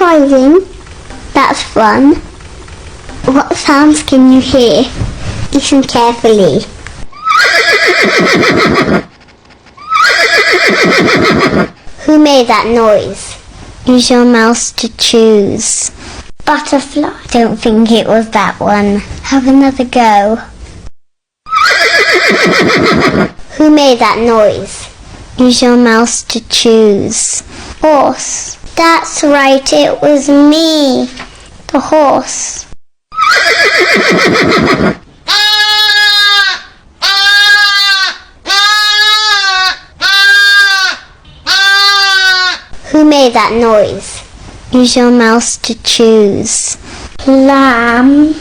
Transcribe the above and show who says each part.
Speaker 1: driving. That's fun. What sounds can you hear? Listen carefully. Who made that noise? Use your mouse to choose. Butterfly. Don't think it was that one. Have another go. Who made that noise? Use your mouse to choose. Horse. That's right, it was me. The horse. Who made that noise? Use your mouse to choose. Lamb.